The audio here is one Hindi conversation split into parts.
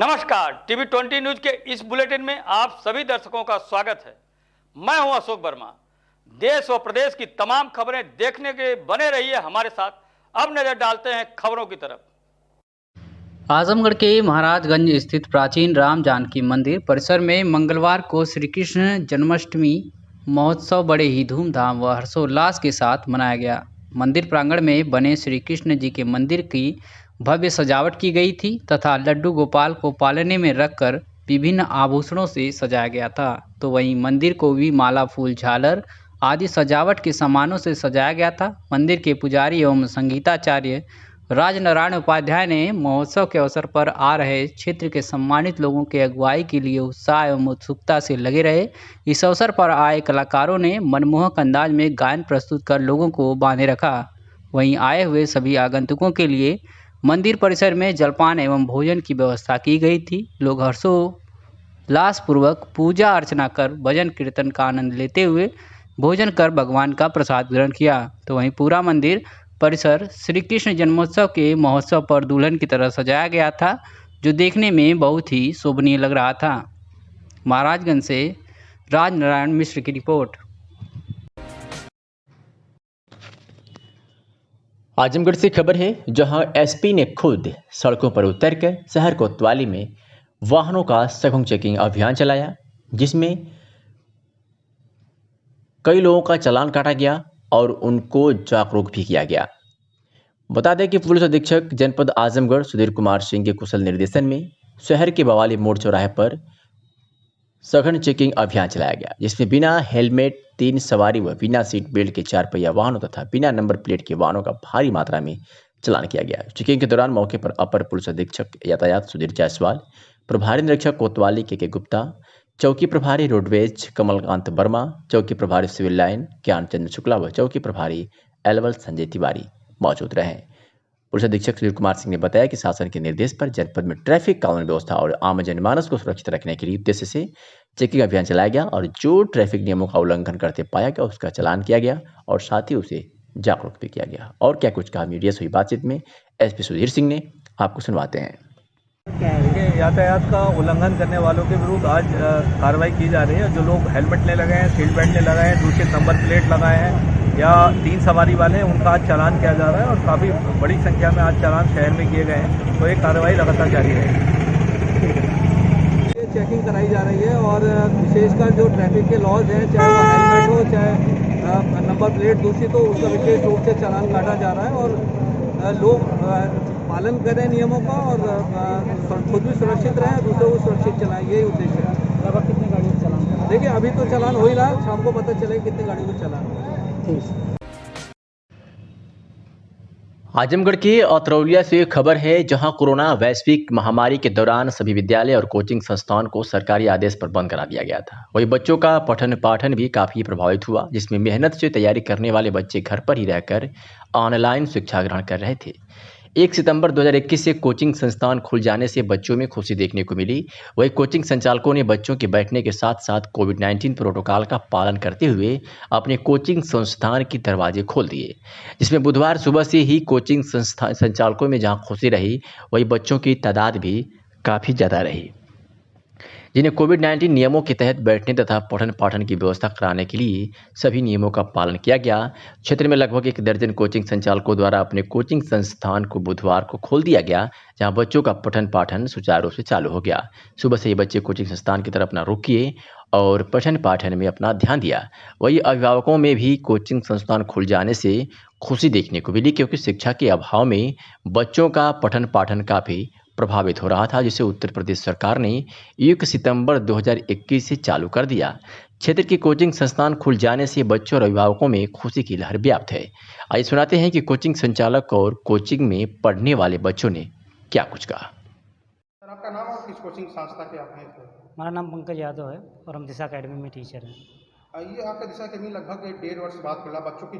नमस्कार, टीवी 20 न्यूज के इस बुलेटिन में आप सभी दर्शकों का स्वागत है। मैं हूं अशोक वर्मा। देश व प्रदेश की तमाम खबरें देखने के बने रहिए हमारे साथ। अब नजर डालते हैं खबरों की तरफ। आजमगढ़ के महाराजगंज स्थित प्राचीन राम जानकी मंदिर परिसर में मंगलवार को श्री कृष्ण जन्माष्टमी महोत्सव बड़े ही धूमधाम व हर्षोल्लास के साथ मनाया गया। मंदिर प्रांगण में बने श्री कृष्ण जी के मंदिर की भव्य सजावट की गई थी तथा लड्डू गोपाल को पालने में रखकर विभिन्न आभूषणों से सजाया गया था। तो वहीं मंदिर को भी माला, फूल, झालर आदि सजावट के सामानों से सजाया गया था। मंदिर के पुजारी एवं संगीताचार्य राजनारायण उपाध्याय ने महोत्सव के अवसर पर आ रहे क्षेत्र के सम्मानित लोगों के अगुवाई के लिए उत्साह एवं उत्सुकता से लगे रहे। इस अवसर पर आए कलाकारों ने मनमोहक अंदाज में गायन प्रस्तुत कर लोगों को बांधे रखा। वहीं आए हुए सभी आगंतुकों के लिए मंदिर परिसर में जलपान एवं भोजन की व्यवस्था की गई थी। लोग हर्षोल्लासपूर्वक पूजा अर्चना कर भजन कीर्तन का आनंद लेते हुए भोजन कर भगवान का प्रसाद ग्रहण किया। तो वहीं पूरा मंदिर परिसर श्री कृष्ण जन्मोत्सव के महोत्सव पर दुल्हन की तरह सजाया गया था, जो देखने में बहुत ही शोभनीय लग रहा था। महाराजगंज से राजनारायण मिश्र की रिपोर्ट। आजमगढ़ से खबर है, जहां एसपी ने खुद सड़कों पर उतरकर शहर कोतवाली में वाहनों का सघन चेकिंग अभियान चलाया, जिसमें कई लोगों का चालान काटा गया और उनको जागरूक भी किया गया। बता दें कि पुलिस अधीक्षक जनपद आजमगढ़ सुधीर कुमार सिंह के कुशल निर्देशन में शहर के बवाली मोड़ चौराहे पर सघन चेकिंग अभियान चलाया गया, जिसमें बिना हेलमेट 3 सवारी व बिना सीट बेल्ट के 4 पहिया वाहनों तथा बिना नंबर प्लेट के वाहनों का भारी मात्रा में चालान किया गया। चेकिंग के दौरान मौके पर अपर पुलिस अधीक्षक यातायात सुधीर जायसवाल, प्रभारी निरीक्षक कोतवाली के गुप्ता, चौकी प्रभारी रोडवेज कमलकांत वर्मा, चौकी प्रभारी सिविल लाइन ज्ञानचंद्र शुक्ला व चौकी प्रभारी एलवल संजय तिवारी मौजूद रहे। पुलिस अधीक्षक सुधीर कुमार सिंह ने बताया कि शासन के निर्देश पर जनपद में ट्रैफिक कानून व्यवस्था और आम जनमानस को सुरक्षित रखने के लिए उद्देश्य से चेकिंग अभियान चलाया गया और जो ट्रैफिक नियमों का उल्लंघन करते पाया गया उसका चालान किया गया और साथ ही उसे जागरूक भी किया गया। और क्या कुछ कहा मीडिया से हुई बातचीत में एसपी सुधीर सिंह ने, आपको सुनवाते हैं। देखिए, यातायात का उल्लंघन करने वालों के विरुद्ध आज कार्रवाई की जा रही है। जो लोग हेलमेट नहीं लगाए हैं, सीट बेल्ट नहीं लगाए हैं, दूसरे नंबर प्लेट लगाए हैं या 3 सवारी वाले हैं, उनका आज चालान किया जा रहा है और काफ़ी बड़ी संख्या में आज चालान शहर में किए गए हैं। तो ये कार्रवाई लगातार जारी रहेगी। चेकिंग कराई जा रही है और विशेषकर जो ट्रैफिक के लॉज हैं, चाहे वो हेलमेट हो चाहे नंबर प्लेट दूसरी, तो उसका विशेष रूप से चालान काटा जा रहा है और लोग पालन करें नियमों का और खुद भी सुरक्षित रहें, दूसरों को सुरक्षित चलाएं, यही उद्देश्य है। लगभग कितने गाड़ियों को चलान? देखिए, अभी तो चालान हो ही रहा है, शाम को पता चलेगा कितनी गाड़ियों को चलान। आजमगढ़ के अतरौलिया से खबर है, जहां कोरोना वैश्विक महामारी के दौरान सभी विद्यालय और कोचिंग संस्थान को सरकारी आदेश पर बंद करा दिया गया था। वहीं बच्चों का पठन पाठन भी काफी प्रभावित हुआ, जिसमें मेहनत से तैयारी करने वाले बच्चे घर पर ही रहकर ऑनलाइन शिक्षा ग्रहण कर रहे थे। 1 सितंबर 2021 से कोचिंग संस्थान खुल जाने से बच्चों में खुशी देखने को मिली। वहीं कोचिंग संचालकों ने बच्चों के बैठने के साथ साथ कोविड-19 प्रोटोकॉल का पालन करते हुए अपने कोचिंग संस्थान के दरवाजे खोल दिए, जिसमें बुधवार सुबह से ही कोचिंग संस्थान संचालकों में जहां खुशी रही, वहीं बच्चों की तादाद भी काफ़ी ज़्यादा रही, जिन्हें कोविड-19 नियमों के तहत बैठने तथा पठन पाठन की व्यवस्था कराने के लिए सभी नियमों का पालन किया गया। क्षेत्र में लगभग 1 दर्जन कोचिंग संचालकों द्वारा अपने कोचिंग संस्थान को बुधवार को खोल दिया गया, जहां बच्चों का पठन पाठन सुचारू रूप से चालू हो गया। सुबह से ही बच्चे कोचिंग संस्थान की तरफ अपना रुख किए और पठन पाठन में अपना ध्यान दिया। वहीं अभिभावकों में भी कोचिंग संस्थान खुल जाने से खुशी देखने को मिली, क्योंकि शिक्षा के अभाव में बच्चों का पठन पाठन काफ़ी प्रभावित हो रहा था, जिसे उत्तर प्रदेश सरकार ने 1 सितंबर 2021 से चालू कर दिया। क्षेत्र के कोचिंग संस्थान खुल जाने से बच्चों और अभिभावकों में खुशी की लहर व्याप्त है। आइए सुनाते हैं कि कोचिंग संचालक और कोचिंग में पढ़ने वाले बच्चों ने क्या कुछ कहा। सर, आपका नाम और किस कोचिंग संस्था के आप हैं? हमारा नाम पंकज यादव है और हम दिशा अकेडमी में टीचर हैं। ये आपका दिशा अकेडमी लगभग 1.5 वर्ष बाद खुला, बच्चों की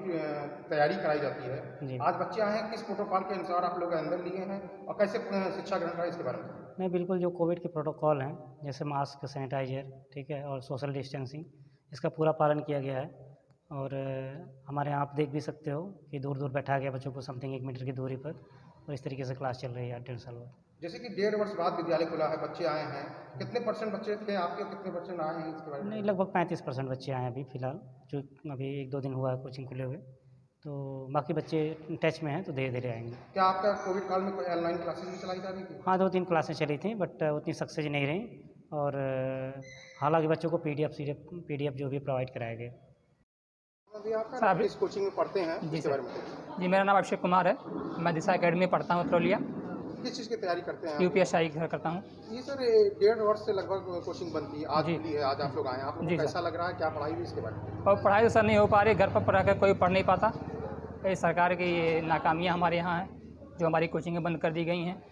तैयारी कराई जाती है। जी। आज बच्चे आए हैं, किस प्रोटोकॉल के अनुसार आप लोग अंदर लिए हैं और कैसे शिक्षा ग्रहण करें, इसके बारे में? नहीं, बिल्कुल जो कोविड के प्रोटोकॉल हैं, जैसे मास्क, सैनिटाइजर, ठीक है, और सोशल डिस्टेंसिंग, इसका पूरा पालन किया गया है। और हमारे यहाँ आप देख भी सकते हो कि दूर दूर बैठा गया बच्चों को समथिंग 1 मीटर की दूरी पर, और इस तरीके से क्लास चल रही है 8 डेढ़ साल बाद। जैसे कि 1.5 वर्ष बाद विद्यालय खुला है, बच्चे आए हैं, कितने परसेंट बच्चे थे आपके, कितने परसेंट आए हैं इसके बारे में? नहीं, लगभग 35% बच्चे आए हैं अभी फ़िलहाल, जो अभी 1-2 दिन हुआ है कोचिंग खुले हुए। तो बाकी बच्चे टच में हैं, तो धीरे-धीरे आएँगे। क्या आपका कोविड काल में कोई ऑनलाइन क्लासेस भी चलाई जा रही थी? हाँ, 2-3 क्लासें चली थी, बट उतनी सक्सेस नहीं रहीं, और हालाँकि बच्चों को पीडीएफ जो भी प्रोवाइड कराया गया। अभी आप सर, किस कोचिंग में पढ़ते हैं, जी इसके सर। बारे में बताइए। जी, मेरा नाम अभिषेक कुमार है। मैं दिशा एकेडमी में पढ़ता हूँ, उत्तरौलिया। किस चीज़ की तैयारी करते हैं आप? यूपीएसआई करता हूँ। ये सर 1.5 वर्ष से लगभग कोचिंग बंद थी, आज जी। खुली है, आज आप लोग आए हैं, आप लोगों जी को सर। कैसा लग रहा है, क्या पढ़ाई हुई इसके बारे में? और पढ़ाई तो सर नहीं हो पा रही, घर पर पढ़ कर कोई पढ़ नहीं पाता। ये सरकार की ये नाकामियाँ हमारे यहाँ हैं, जो हमारी कोचिंगें बंद कर दी गई हैं।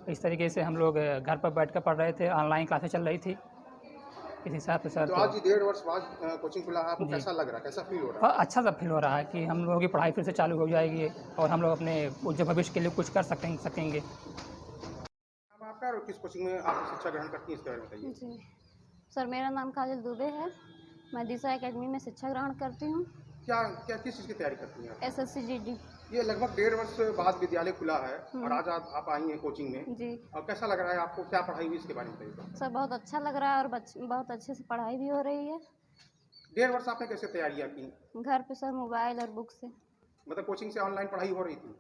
इस तरीके से हम लोग घर पर बैठ कर पढ़ रहे थे, ऑनलाइन क्लासेस चल रही थी। इस हिसाब से सर तो आज 1.5 वर्ष बाद कोचिंग खुला है, आपको जी। कैसा लग रहा है, कैसा फील हो रहा है? अच्छा सा फील हो रहा है कि हम लोगों की पढ़ाई फिर से चालू हो जाएगी और हम लोग अपने उज्ज्वल भविष्य के लिए कुछ कर सकेंगे। अब आपका और किस कोचिंग में आप शिक्षा ग्रहण करती हैं, इसके बारे में बताइए। जी सर, मेरा नाम काजल दुबे है। मैं दिशा एकेडमी में शिक्षा ग्रहण करती हूँ। क्या क्या किस चीज़ की तैयारी करती हैं आप? SSC GD. ये लगभग 1.5 वर्ष बाद विद्यालय खुला है और आज आप आई हैं कोचिंग में, जी और कैसा लग रहा है आपको, क्या पढ़ाई हुई इसके बारे में बताइए। सर, बहुत अच्छा लग रहा है और बहुत अच्छे से पढ़ाई भी हो रही है। 1.5 वर्ष आपने कैसे तैयारियाँ की? घर पे सर मोबाइल और बुक से। मतलब कोचिंग से ऑनलाइन पढ़ाई हो रही थी?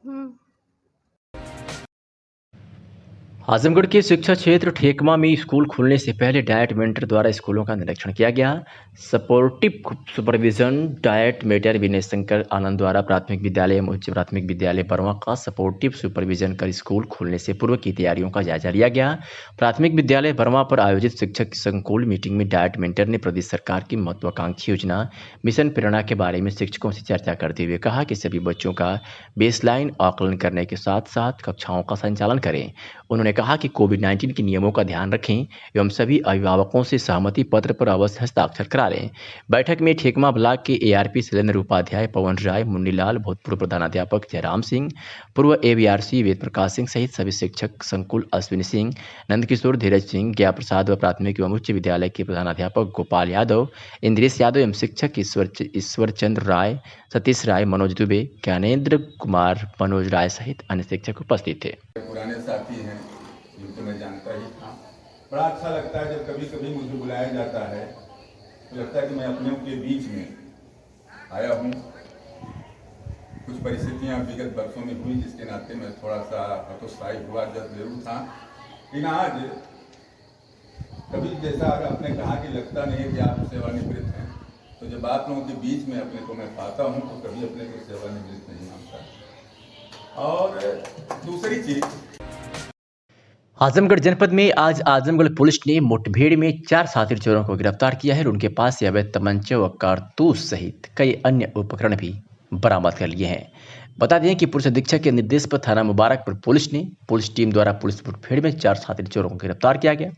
आजमगढ़ के शिक्षा क्षेत्र ठेकमा में स्कूल खुलने से पहले डाइट मेंटर द्वारा स्कूलों का निरीक्षण किया गया। Supportive supervision diet mentor Vinay Shankar आनंद द्वारा प्राथमिक विद्यालय एवं उच्च प्राथमिक विद्यालय बरवा का सपोर्टिव सुपरविजन कर स्कूल खुलने से पूर्व की तैयारियों का जायजा लिया गया। प्राथमिक विद्यालय बरवा पर आयोजित शिक्षक संकुल मीटिंग में डाइट मेंटर ने प्रदेश सरकार की महत्वाकांक्षी योजना मिशन प्रेरणा के बारे में शिक्षकों से चर्चा करते हुए कहा कि सभी बच्चों का बेसलाइन आकलन करने के साथ साथ कक्षाओं का संचालन करें। उन्होंने कहा कि कोविड-19 के नियमों का ध्यान रखें एवं सभी अभिभावकों से सहमति पत्र पर अवश्य हस्ताक्षर करा लें। बैठक में ठेकमा ब्लॉक के एआरपी शैलेंद्र उपाध्याय, पवन राय, मुन्नीलाल, भूतपूर्व प्रधानाध्यापक जयराम सिंह, पूर्व एवीआरसी वेद प्रकाश सिंह सहित सभी शिक्षक संकुल अश्विनी सिंह, नंदकिशोर, धीरज सिंह, ज्ञा प्रसाद व प्राथमिक एवं उच्च विद्यालय के प्रधानाध्यापक गोपाल यादव, इंद्रेश यादव एवं शिक्षक ईश्वर चंद्र राय, सतीश राय, मनोज दुबे, ज्ञानेन्द्र कुमार, मनोज राय सहित अन्य शिक्षक उपस्थित थे। पुराने साथी हैं जिनको मैं जानता ही था। बड़ा अच्छा लगता है जब कभी कभी मुझे बुलाया जाता है, तो लगता है कि मैं अपनों के बीच में आया हूँ। कुछ परिस्थितियाँ विगत वर्षों में हुई जिसके नाते मैं थोड़ा सा हतोत्साही हुआ जरूर था, लेकिन आज कभी जैसा आपने कहा कि लगता नहीं है कि आप सेवानिवृत्त हैं, तो जब आप लोगों के बीच में अपने को मैं पाता हूँ तो कभी अपने को सेवानिवृत्त नहीं मानता। और दूसरी चीज, आजमगढ़ जनपद में आज आजमगढ़ पुलिस ने मुठभेड़ में 4 साथी चोरों को गिरफ्तार किया है और उनके पास से अवैध तमंचे व कारतूस सहित कई अन्य उपकरण भी बरामद कर लिए हैं। बता दें कि पुलिस अधीक्षक के निर्देश पर थाना मुबारकपुर पुलिस टीम द्वारा पुलिस मुठभेड़ में 4 साथी चोरों को गिरफ्तार किया गया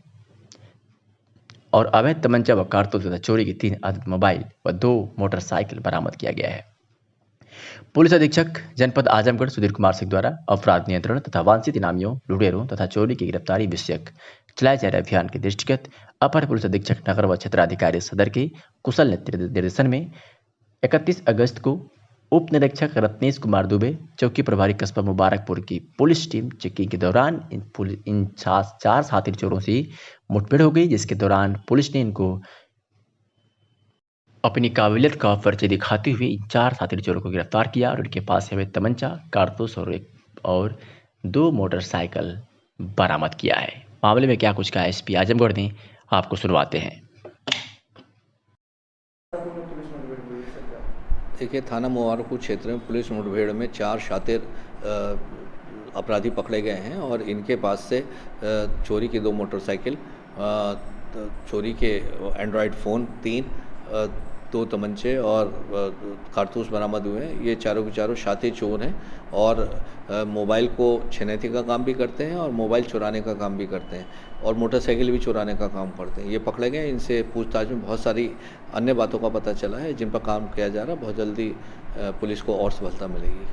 और अवैध तमंचा व कारतूस तथा चोरी के 3 अवैध मोबाइल व 2 मोटरसाइकिल बरामद किया गया है। पुलिस अधीक्षक जनपद आजमगढ़ सुधीर कुमार सिंह द्वारा अपराध नियंत्रण तथा वांछित इनामियों, लुटेरों तथा चोरी की गिरफ्तारी विषयक चलाए जा रहे अभियान के दृष्टिगत अपर पुलिस अधीक्षक नगर व क्षेत्राधिकारी सदर के कुशल निर्देशन में 31 अगस्त को उप निरीक्षक रत्नेश कुमार दुबे, चौकी प्रभारी कस्बा मुबारकपुर की पुलिस टीम चेकिंग के दौरान इन 4 साथी चोरों से मुठभेड़ हो गई, जिसके दौरान पुलिस ने इनको अपनी काबिलियत का परिचय दिखाते हुए इन 4 साथी चोरों को गिरफ्तार किया और उनके पास से हमें तमंचा, कारतूस और 2 मोटरसाइकिल बरामद किया है। मामले में क्या कुछ कहा एसपी आजमगढ़ ने, आपको सुनवाते हैं। देखिए, थाना मुबारकपुर क्षेत्र में पुलिस मुठभेड़ में 4 शातिर अपराधी पकड़े गए हैं और इनके पास से चोरी की 2 मोटरसाइकिल, चोरी के एंड्रॉयड फ़ोन 3, 2 तमंचे और कारतूस बरामद हुए हैं। ये चारों के चारों शातिर चोर हैं और मोबाइल को छीनने का काम भी करते हैं और मोबाइल चुराने का काम भी करते हैं और मोटरसाइकिल भी चुराने का काम करते हैं। ये पकड़े गए। इनसे पूछताछ में बहुत सारी अन्य बातों का पता चला है जिन पर काम किया जा रहा है। बहुत जल्दी पुलिस को और सफलता मिलेगी।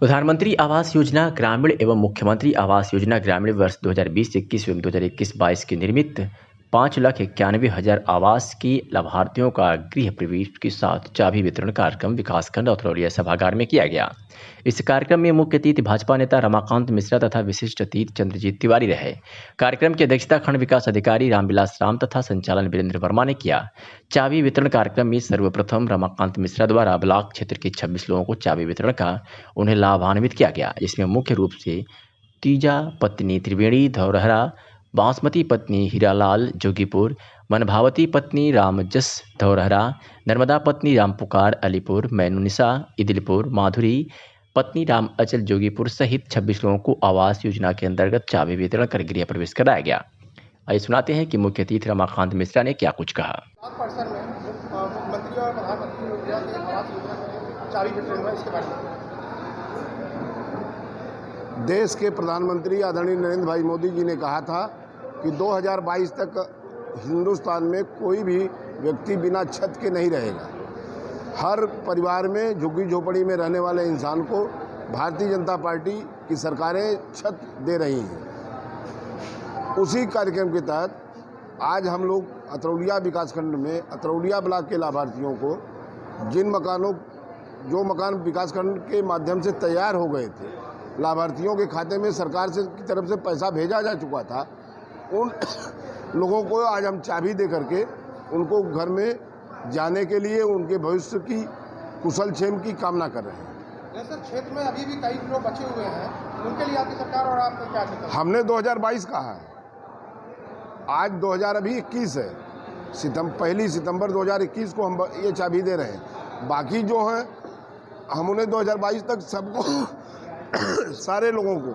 प्रधानमंत्री आवास योजना ग्रामीण एवं मुख्यमंत्री आवास योजना ग्रामीण वर्ष 2020-21 एवं 2021-22 की निर्मित 5,91,000 आवास के लाभार्थियों का गृह प्रवेश के साथ चाबी वितरण कार्यक्रम विकासखंड अतरौलिया सभागार में किया गया। इस कार्यक्रम में मुख्य अतिथि भाजपा नेता रमाकांत मिश्रा तथा विशिष्ट अतिथि चंद्रजीत तिवारी रहे। कार्यक्रम की अध्यक्षता खंड विकास अधिकारी रामविलास राम तथा संचालन वीरेंद्र वर्मा ने किया। चाबी वितरण कार्यक्रम में सर्वप्रथम रमाकांत मिश्रा द्वारा ब्लॉक क्षेत्र के 26 लोगों को चाबी वितरण का उन्हें लाभान्वित किया गया। इसमें मुख्य रूप से तीजा पत्नी त्रिवेणी धौरहरा, बासमती पत्नी हीरालाल जोगीपुर, मनभावती पत्नी रामजस धौरहरा, नर्मदा पत्नी रामपुकार अलीपुर, मैनुनिसा इदिलपुर, माधुरी पत्नी राम अचल जोगीपुर सहित 26 लोगों को आवास योजना के अंतर्गत चाबी वितरण कर गृह प्रवेश कराया गया। आइए सुनाते हैं कि मुख्य अतिथि रमाकांत मिश्रा ने क्या कुछ कहा। परिसर में मुख्यमंत्री और प्रधानमंत्री ऊर्जा के आवास योजना में चाबी वितरण हुआ, इसके बारे में देश के प्रधानमंत्री आदरणीय नरेंद्र भाई मोदी जी ने कहा था कि 2022 तक हिंदुस्तान में कोई भी व्यक्ति बिना छत के नहीं रहेगा। हर परिवार में झुग्गी झोपड़ी में रहने वाले इंसान को भारतीय जनता पार्टी की सरकारें छत दे रही हैं। उसी कार्यक्रम के तहत आज हम लोग अतरौलिया विकासखंड में अतरौलिया ब्लॉक के लाभार्थियों को जो मकान विकासखंड के माध्यम से तैयार हो गए थे, लाभार्थियों के खाते में सरकार की तरफ से पैसा भेजा जा चुका था, उन लोगों को आज हम चाबी दे करके उनको घर में जाने के लिए उनके भविष्य की कुशल क्षेम की कामना कर रहे हैं। सर, क्षेत्र में अभी भी कई लोग बचे हुए हैं, उनके लिए आपकी सरकार और आप क्या कहते हैं? हमने 2022 कहा है, आज 2021 है। 1 सितंबर 2021 को हम ये चाबी दे रहे हैं। बाकी जो हैं हम उन्हें 2022 तक सबको सारे लोगों को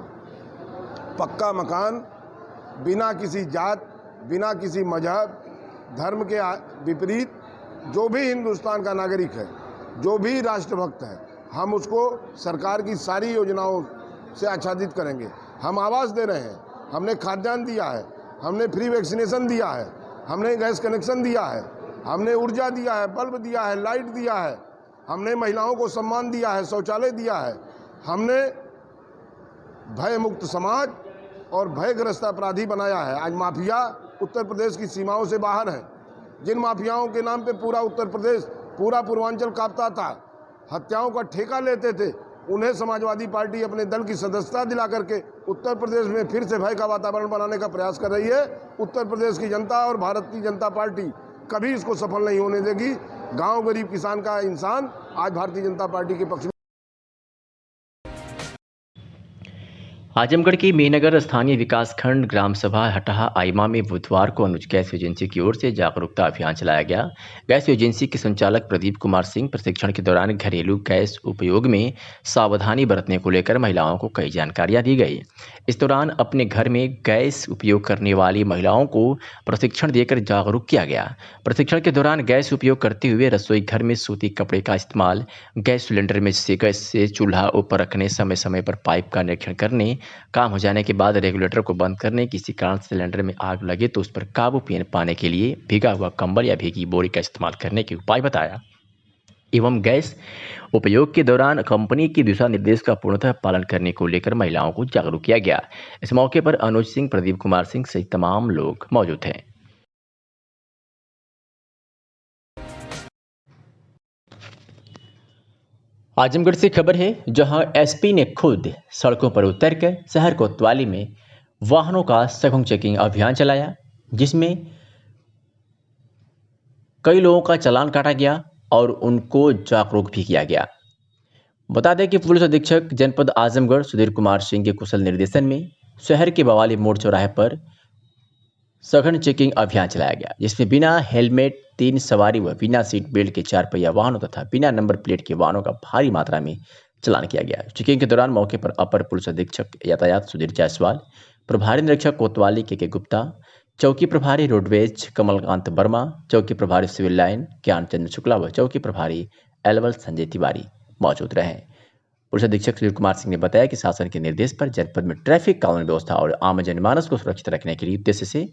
पक्का मकान बिना किसी जात, बिना किसी मजहब, धर्म के विपरीत जो भी हिंदुस्तान का नागरिक है, जो भी राष्ट्रभक्त है, हम उसको सरकार की सारी योजनाओं से आच्छादित करेंगे। हम आवास दे रहे हैं, हमने खाद्यान्न दिया है, हमने फ्री वैक्सीनेशन दिया है, हमने गैस कनेक्शन दिया है, हमने ऊर्जा दिया है, बल्ब दिया है, लाइट दिया है, हमने महिलाओं को सम्मान दिया है, शौचालय दिया है, हमने भय मुक्त समाज और भयग्रस्त अपराधी बनाया है। आज माफिया उत्तर प्रदेश की सीमाओं से बाहर है। जिन माफियाओं के नाम पे पूरा उत्तर प्रदेश, पूरा पूर्वांचल कांपता था, हत्याओं का ठेका लेते थे, उन्हें समाजवादी पार्टी अपने दल की सदस्यता दिला करके उत्तर प्रदेश में फिर से भय का वातावरण बनाने का प्रयास कर रही है। उत्तर प्रदेश की जनता और भारतीय जनता पार्टी कभी इसको सफल नहीं होने देगी। गांव गरीब किसान का इंसान आज भारतीय जनता पार्टी के पक्ष में। आजमगढ़ की मेहनगर स्थानीय विकासखंड ग्राम सभा हटहा आइमा में बुधवार को अनुज गैस एजेंसी की ओर से जागरूकता अभियान चलाया गया। गैस एजेंसी के संचालक प्रदीप कुमार सिंह प्रशिक्षण के दौरान घरेलू गैस उपयोग में सावधानी बरतने को लेकर महिलाओं को कई जानकारियां दी गई। इस दौरान अपने घर में गैस उपयोग करने वाली महिलाओं को प्रशिक्षण देकर जागरूक किया गया। प्रशिक्षण के दौरान गैस उपयोग करते हुए रसोई घर में सूती कपड़े का इस्तेमाल, गैस सिलेंडर में गैस से चूल्हा ऊपर रखने, समय समय पर पाइप का निरीक्षण करने, काम हो जाने के बाद रेगुलेटर को बंद करने, किसी कारण सिलेंडर में आग लगे तो उस पर काबू पाने के लिए भीगा हुआ कंबल या भीगी बोरी का इस्तेमाल करने के उपाय बताया एवं गैस उपयोग के दौरान कंपनी की दिशा निर्देश का पूर्णतः पालन करने को लेकर महिलाओं को जागरूक किया गया। इस मौके पर अनुज सिंह, प्रदीप कुमार सिंह सहित तमाम लोग मौजूद हैं। आजमगढ़ से खबर है, जहां एसपी ने खुद सड़कों पर उतरकर शहर कोतवाली में वाहनों का सघन चेकिंग अभियान चलाया, जिसमें कई लोगों का चालान काटा गया और उनको जागरूक भी किया गया। बता दें कि पुलिस अधीक्षक जनपद आजमगढ़ सुधीर कुमार सिंह के कुशल निर्देशन में शहर के बवाली मोड़ चौराहे पर सघन चेकिंग अभियान चलाया गया, जिसमें बिना हेलमेट 3 सवारी व बिना सीट बेल्ट के 4 पहिया वाहनों तथा बिना नंबर प्लेट के वाहनों का भारी मात्रा में चालान किया गया। चेकिंग के दौरान मौके पर अपर पुलिस अधीक्षक यातायात सुधीर जायसवाल, प्रभारी निरीक्षक कोतवाली के गुप्ता, चौकी प्रभारी रोडवेज कमलकांत वर्मा, चौकी प्रभारी सिविल लाइन ज्ञानचंद्र शुक्ला व चौकी प्रभारी एलवल संजय तिवारी मौजूद रहे। पुलिस अधीक्षक सुधीर कुमार सिंह ने बताया कि शासन के निर्देश पर जनपद में ट्रैफिक कानून व्यवस्था और आम जनमानस को सुरक्षित रखने के लिए उद्देश्य से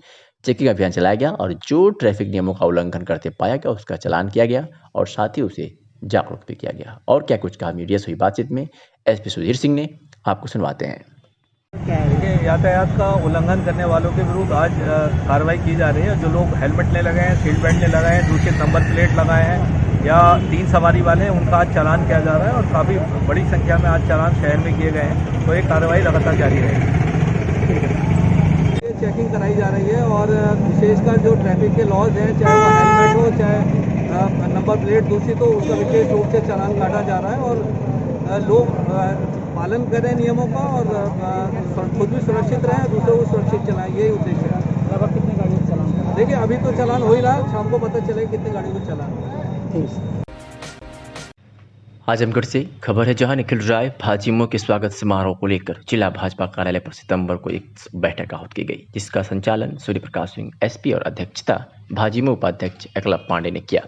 चेकिंग अभियान चलाया गया और जो ट्रैफिक नियमों का उल्लंघन करते पाया गया उसका चालान किया गया और साथ ही उसे जागरूक भी किया गया। और क्या कुछ कहा मीडिया से हुई बातचीत में एसपी सुधीर सिंह ने, आपको सुनवाते हैं। देखिए, यातायात का उल्लंघन करने वालों के विरुद्ध आज कार्रवाई की जा रही है। जो लोग हेलमेट नहीं लगाए हैं, सीट बेल्ट नहीं लगाए हैं, दूसरे नंबर प्लेट लगाए हैं या 3 सवारी वाले हैं, उनका आज चालान किया जा रहा है और काफ़ी बड़ी संख्या में आज चालान शहर में किए गए हैं। तो ये कार्रवाई लगातार जारी रहेगी। चेकिंग कराई जा रही है और विशेषकर जो ट्रैफिक के लॉज हैं, चाहे वो हेलमेट हो चाहे नंबर प्लेट दूसरी, तो उसका विशेष रूप से चालान काटा जा रहा है और लोग पालन करें नियमों का और खुद भी सुरक्षित रहें, दूसरों को सुरक्षित चलाएं, यही उद्देश्य है। लगभग कितने गाड़ियों को चलान? देखिए, अभी तो चालान हो ही रहा है, शाम को पता चलेगा कितनी गाड़ियों को चलान। आजमगढ़ से खबर है, जहां निखिल राय भाजयुमो के स्वागत समारोह को लेकर जिला भाजपा कार्यालय पर सितंबर को एक बैठक आहूत की गई, जिसका संचालन सूर्य प्रकाश सिंह एसपी और अध्यक्षता भाजयुमो उपाध्यक्ष एकलव पांडे ने किया।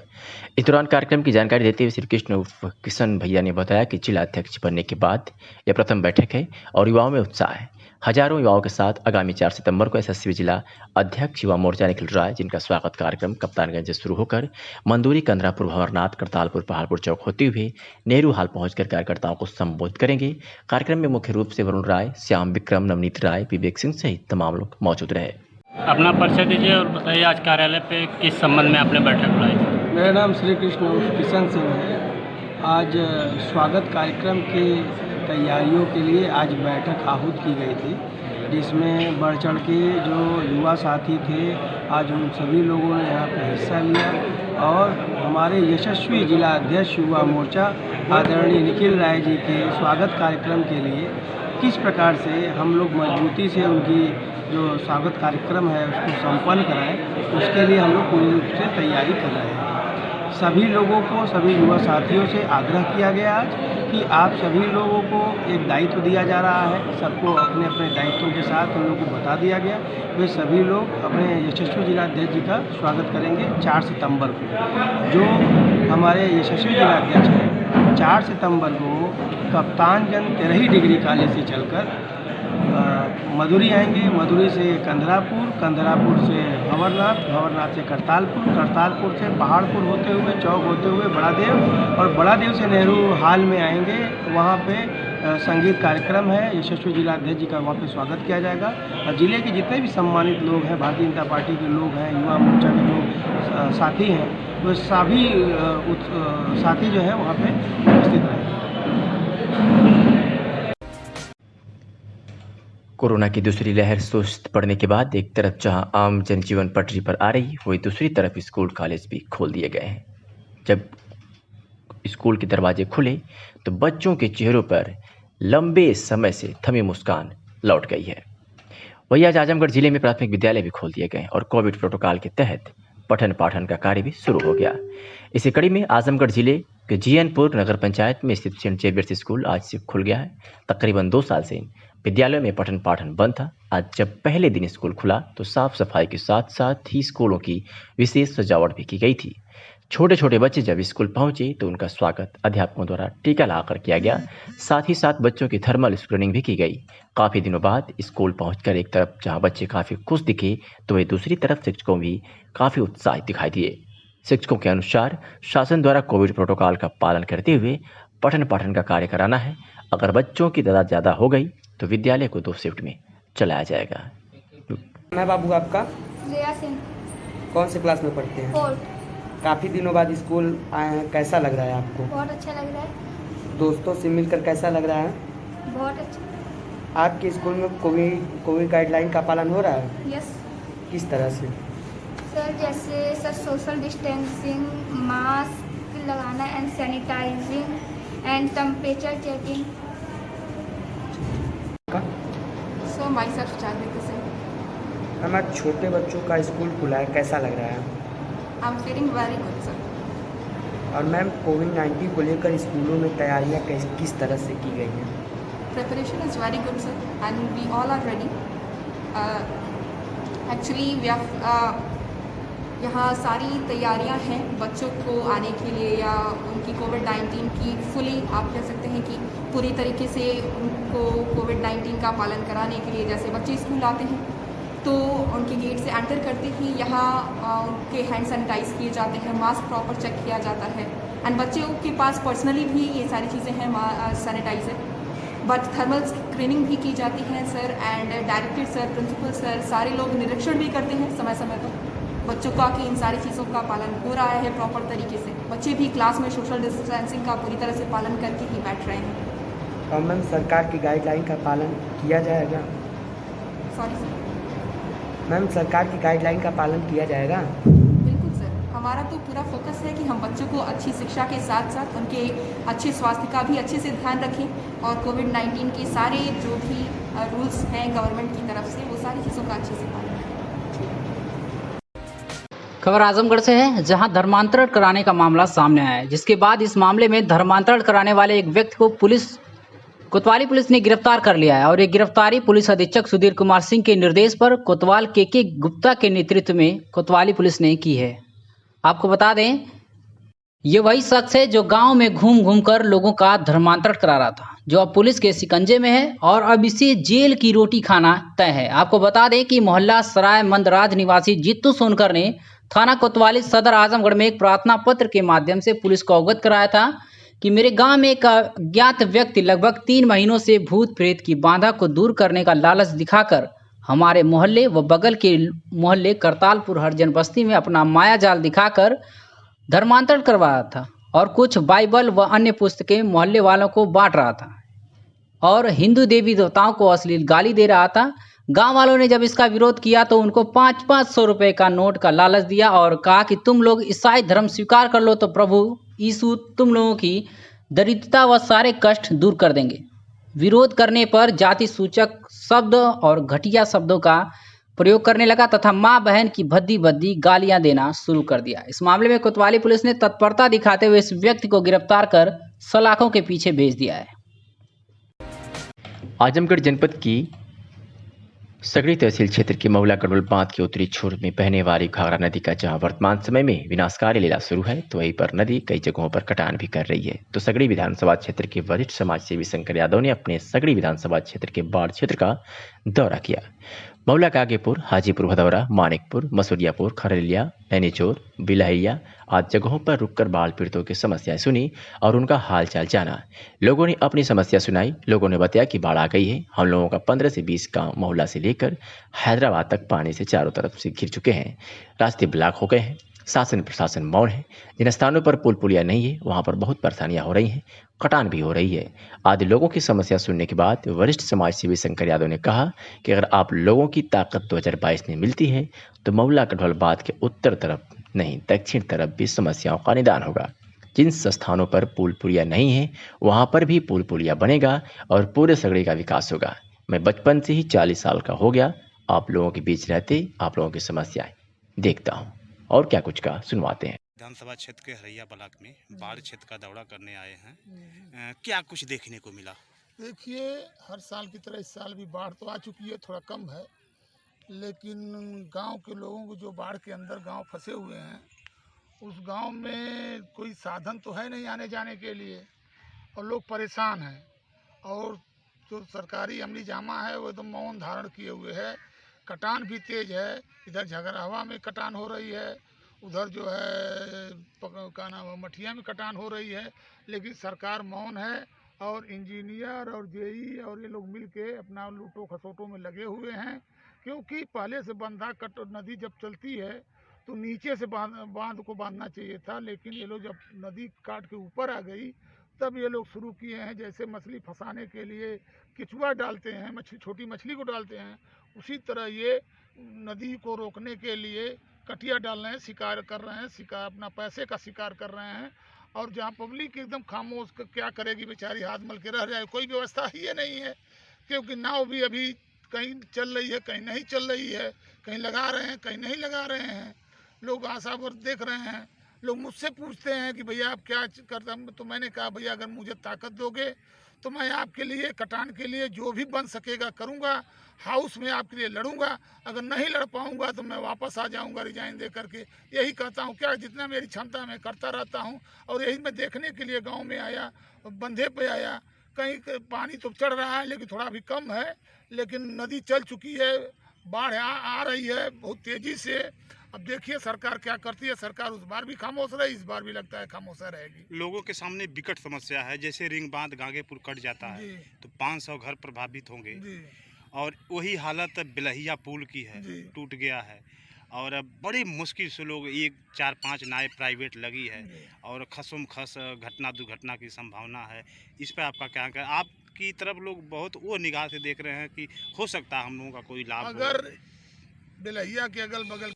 इस दौरान कार्यक्रम की जानकारी देते हुए श्री कृष्ण उर्फ किशन भैया ने बताया कि जिला अध्यक्ष बनने के बाद यह प्रथम बैठक है और युवाओं में उत्साह है। हजारों युवाओं के साथ आगामी 4 सितंबर को एसएससी जिला अध्यक्ष युवा मोर्चा निखिल राय, जिनका स्वागत कार्यक्रम कप्तानगंज से शुरू होकर मंदूरी, कंदरापुर, भंवरनाथ, करतालपुर, पहाड़पुर चौक होते हुए नेहरू हाल पहुंचकर कार्यकर्ताओं को संबोधित करेंगे। कार्यक्रम में मुख्य रूप से वरुण राय, श्याम विक्रम, नवनीत राय, विवेक सिंह सहित तमाम लोग मौजूद रहे। अपना परिचय दीजिए और बताइए आज कार्यालय पे किस संबंध में आपने बैठक बुलाई? मेरा नाम श्री कृष्ण किशन सिंह है। आज स्वागत कार्यक्रम की तैयारियों के लिए आज बैठक आहूत की गई थी, जिसमें बढ़ चढ़ के जो युवा साथी थे, आज उन सभी लोगों ने यहाँ पर हिस्सा लिया और हमारे यशस्वी जिला अध्यक्ष युवा मोर्चा आदरणीय निखिल राय जी के स्वागत कार्यक्रम के लिए किस प्रकार से हम लोग मजबूती से उनकी जो स्वागत कार्यक्रम है उसको संपन्न कराएं, उसके लिए हम लोग पूरी रूप से तैयारी कर रहे हैं। सभी लोगों को, सभी युवा साथियों से आग्रह किया गया आज कि आप सभी लोगों को एक दायित्व दिया जा रहा है, सबको अपने अपने दायित्वों के साथ उन लोगों को बता दिया गया। वे सभी लोग अपने यशस्वी जिलाध्यक्ष जी का स्वागत करेंगे 4 सितंबर को। जो हमारे यशस्वी जिलाध्यक्ष हैं, 4 सितंबर को कप्तानगंज तेरही डिग्री कॉलेज से चलकर मधुरी आएंगे, मधुरी से कंदरापुर, कंदरापुर से भंवरनाथ, भंवरनाथ से करतालपुर, करतालपुर से पहाड़पुर होते हुए, चौक होते हुए बड़ादेव और बड़ादेव से नेहरू हाल में आएंगे। वहाँ पे संगीत कार्यक्रम है, यशस्वी जिलाध्यक्ष जी का वहाँ पे स्वागत किया जाएगा और ज़िले के जितने भी सम्मानित लोग हैं, भारतीय जनता पार्टी के लोग हैं, युवा मोर्चा के जो साथी हैं, वो सभी साथी जो है वहाँ पे उपस्थित रहेंगे। कोरोना की दूसरी लहर सुस्त पड़ने के बाद एक तरफ जहां आम जनजीवन पटरी पर आ रही, वहीं दूसरी तरफ स्कूल कॉलेज भी खोल दिए गए हैं। जब स्कूल के दरवाजे खुले तो बच्चों के चेहरों पर लंबे समय से थमी मुस्कान लौट गई है। वहीं आज आजमगढ़ जिले में प्राथमिक विद्यालय भी खोल दिए गए और कोविड प्रोटोकॉल के तहत पठन पाठन का कार्य भी शुरू हो गया। इसी कड़ी में आजमगढ़ जिले के जीएनपुर नगर पंचायत में स्थित सेंट जेवियर्स स्कूल आज से खुल गया है। तकरीबन 2 साल से विद्यालयों में पठन पाठन बंद था। आज जब पहले दिन स्कूल खुला तो साफ सफाई के साथ साथ ही स्कूलों की विशेष सजावट भी की गई थी। छोटे छोटे बच्चे जब स्कूल पहुंचे तो उनका स्वागत अध्यापकों द्वारा टीका लगाकर किया गया। साथ ही साथ बच्चों की थर्मल स्क्रीनिंग भी की गई। काफ़ी दिनों बाद स्कूल पहुंचकर एक तरफ जहां बच्चे काफ़ी खुश दिखे तो वहीं दूसरी तरफ शिक्षकों भी काफ़ी उत्साहित दिखाई दिए। शिक्षकों के अनुसार शासन द्वारा कोविड प्रोटोकॉल का पालन करते हुए पठन पाठन का कार्य कराना है। अगर बच्चों की तादाद ज़्यादा हो गई तो विद्यालय को 2 शिफ्ट में चलाया जाएगा। मैं बाबू आपका जया सिंह। कौन से क्लास में पढ़ते हैं? 4th। काफ़ी दिनों बाद स्कूल आए हैं, कैसा लग रहा है आपको? बहुत अच्छा लग रहा है। दोस्तों से मिलकर कैसा लग रहा है? बहुत अच्छा। आपके स्कूल में कोविड गाइडलाइन का पालन हो रहा है? यस। किस तरह से? सर जैसे सर सोशल डिस्टेंसिंग, मास्क लगाना and sanitising and temperature checking. Sir myself Jagriti Singh. हमारे छोटे बच्चों का स्कूल खुला है, कैसा लग रहा है? I am feeling very good sir. और मैम कोविड-19 को लेकर स्कूलों में तैयारियां किस तरह से की गई हैं? Preparation is very good sir and we all are ready. Actually we are यहाँ सारी तैयारियां हैं बच्चों को आने के लिए या उनकी कोविड-19 की फुली आप कह सकते हैं कि पूरी तरीके से उनको कोविड-19 का पालन कराने के लिए। जैसे बच्चे स्कूल आते हैं तो उनके गेट से एंटर करते ही यहाँ उनके हैंड सैनिटाइज किए जाते हैं, मास्क प्रॉपर चेक किया जाता है एंड बच्चों के पास पर्सनली भी ये सारी चीज़ें हैं, सैनिटाइज़र बट थर्मल स्क्रीनिंग भी की जाती है sir, and director sir, principal sir, सारे लोग निरीक्षण भी करते हैं समय समय पर बच्चों का कि इन सारी चीज़ों का पालन हो रहा है प्रॉपर तरीके से। बच्चे भी क्लास में सोशल डिस्टेंसिंग का पूरी तरह से पालन करके ही बैठ रहे हैं। और मैम सरकार की गाइडलाइन का पालन किया जाएगा? Sorry sir. मैम सरकार की गाइडलाइन का पालन किया जाएगा? बिल्कुल सर, हमारा तो पूरा फोकस है कि हम बच्चों को अच्छी शिक्षा के साथ साथ उनके अच्छे स्वास्थ्य का भी अच्छे से ध्यान रखें और कोविड-19 के सारे जो भी रूल्स हैं गवर्नमेंट की तरफ से वो सारी चीज़ों का अच्छे से पालन करें। खबर आजमगढ़ से है, जहां धर्मांतरण कराने का मामला सामने आया है, जिसके बाद इस मामले में धर्मांतरण कराने वाले एक व्यक्ति को कोतवाली पुलिस ने गिरफ्तार कर लिया है। और ये गिरफ्तारी पुलिस अधीक्षक सुधीर कुमार सिंह के निर्देश पर कोतवाल के गुप्ता के नेतृत्व में कोतवाली पुलिस ने की है। आपको बता दें, ये वही शख्स है जो गांव में घूम घूम कर लोगों का धर्मांतरण करा रहा था, जो अब पुलिस के शिकंजे में है और अब इसे जेल की रोटी खाना तय है। आपको बता दें कि मोहल्ला सराय मंदराज निवासी जीतू सोनकर ने थाना कोतवाली सदर आजमगढ़ में एक प्रार्थना पत्र के माध्यम से पुलिस को अवगत कराया था कि मेरे गांव में एक अज्ञात व्यक्ति लगभग 3 महीनों से भूत प्रेत की बाधा को दूर करने का लालच दिखाकर हमारे मोहल्ले व बगल के मोहल्ले करतालपुर हरिजन बस्ती में अपना माया जाल दिखाकर धर्मांतरण करवा रहा था और कुछ बाइबल व अन्य पुस्तकें मोहल्ले वालों को बांट रहा था और हिंदू देवी देवताओं को अश्लील गाली दे रहा था। गांव वालों ने जब इसका विरोध किया तो उनको 500 रुपए का नोट का लालच दिया और कहा कि तुम लोग ईसाई धर्म स्वीकार कर लो तो प्रभु यीशु तुम लोगों की दरिद्रता व सारे कष्ट दूर कर देंगे। विरोध करने पर जाति सूचक शब्द और घटिया शब्दों का प्रयोग करने लगा तथा माँ बहन की भद्दी भद्दी गालियां देना शुरू कर दिया। इस मामले में कोतवाली पुलिस ने तत्परता दिखाते हुए इस व्यक्ति को गिरफ्तार कर सलाखों के पीछे भेज दिया है। आजमगढ़ जनपद की सगड़ी तहसील क्षेत्र के महुला गढ़वल बांध के उत्तरी छोर में बहने वाली घाघरा नदी का जहां वर्तमान समय में विनाशकारी लीला शुरू है, तो वहीं पर नदी कई जगहों पर कटान भी कर रही है। तो सगड़ी विधानसभा क्षेत्र के वरिष्ठ समाज सेवी शंकर यादव ने अपने सगड़ी विधानसभा क्षेत्र के बाढ़ क्षेत्र का दौरा किया। महुला कागेपुर, हाजीपुर भदौरा, मानिकपुर, मसूरियापुर, खरलिया, नैनीचोर, बिलहैया आदि जगहों पर रुककर बाढ़ पीड़ितों की समस्याएं सुनी और उनका हालचाल जाना। लोगों ने अपनी समस्या सुनाई। लोगों ने बताया कि बाढ़ आ गई है। हम लोगों का 15 से 20 गांव महुला से लेकर हैदराबाद तक पानी से चारों तरफ से घिर चुके हैं। रास्ते ब्लॉक हो गए हैं। शासन प्रशासन मौन है। जिन स्थानों पर पुल पुलिया नहीं है वहां पर बहुत परेशानियां हो रही हैं, कटान भी हो रही है। आदि लोगों की समस्या सुनने के बाद वरिष्ठ समाज सेवी शंकर यादव ने कहा कि अगर आप लोगों की ताकत 2022 में मिलती है तो महुला गढ़वल बांध के उत्तर तरफ नहीं दक्षिण तरफ भी समस्याओं का निदान होगा। जिन स्थानों पर पुल पुलिया नहीं है वहां पर भी पुल पुलिया बनेगा और पूरे सगड़ी का विकास होगा। मैं बचपन से ही 40 साल का हो गया, आप लोगों के बीच रहते आप लोगों की समस्याएं देखता हूँ और क्या कुछ का सुनवाते हैं। विधानसभा क्षेत्र के हरैया ब्लॉक में बाढ़ क्षेत्र का दौरा करने आए हैं, क्या कुछ देखने को मिला? देखिए, हर साल की तरह इस साल भी बाढ़ तो आ चुकी है, थोड़ा कम है, लेकिन गांव के लोगों को जो बाढ़ के अंदर गांव फंसे हुए हैं उस गांव में कोई साधन तो है नहीं आने जाने के लिए और लोग परेशान हैं। और जो सरकारी अमली जामा है वो एकदम मौन धारण किए हुए है। कटान भी तेज है, इधर झगरावा में कटान हो रही है, उधर जो है क्या नाम है मठिया में कटान हो रही है, लेकिन सरकार मौन है। और इंजीनियर और जेई और ये लोग मिल के अपना लूटो खसोटों में लगे हुए हैं, क्योंकि पहले से बंधा कट नदी जब चलती है तो नीचे से बांध को बांधना चाहिए था, लेकिन ये लोग जब नदी काट के ऊपर आ गई तब ये लोग शुरू किए हैं। जैसे मछली फंसाने के लिए केचुआ डालते हैं, मछली छोटी मछली को डालते हैं, उसी तरह ये नदी को रोकने के लिए कटिया डाल रहे हैं, शिकार कर रहे हैं, शिकार अपना पैसे का शिकार कर रहे हैं। और जहाँ पब्लिक एकदम खामोश क्या करेगी बेचारी, हाथ मल के रह जाए, कोई व्यवस्था ही नहीं है, क्योंकि नाव भी अभी कहीं चल रही है कहीं नहीं चल रही है, कहीं लगा रहे हैं कहीं नहीं लगा रहे हैं। लोग आशावर देख रहे हैं। लोग मुझसे पूछते हैं कि भैया आप क्या करते हैं, तो मैंने कहा भैया अगर मुझे ताकत दोगे तो मैं आपके लिए कटान के लिए जो भी बन सकेगा करूँगा, हाउस में आपके लिए लड़ूंगा। अगर नहीं लड़ पाऊंगा तो मैं वापस आ जाऊंगा रिजाइन दे करके। यही कहता हूँ, क्या जितना मेरी क्षमता मैं करता रहता हूँ। और यही मैं देखने के लिए गांव में आया, बंधे पे आया। कहीं पानी तो चढ़ रहा है लेकिन थोड़ा भी कम है, लेकिन नदी चल चुकी है, बाढ़ आ रही है बहुत तेजी से। अब देखिए सरकार क्या करती है। सरकार उस बार भी खामोश रही, इस बार भी लगता है खामोश रहेगी। लोगों के सामने विकट समस्या है, जैसे रिंग बांध गांगेपुर कट जाता है तो 500 घर प्रभावित होंगे और वही हालत बिलहिया पुल की है, टूट गया है और बड़ी मुश्किल से लोग 4-5 नाव प्राइवेट लगी है और खसम खस घटना दुर्घटना की संभावना है। इस पर आपका क्या है? आपकी तरफ लोग बहुत वो निगाह से देख रहे हैं कि हो सकता है हम लोगों का कोई लाभ अगर बिलहिया के अगल बगल।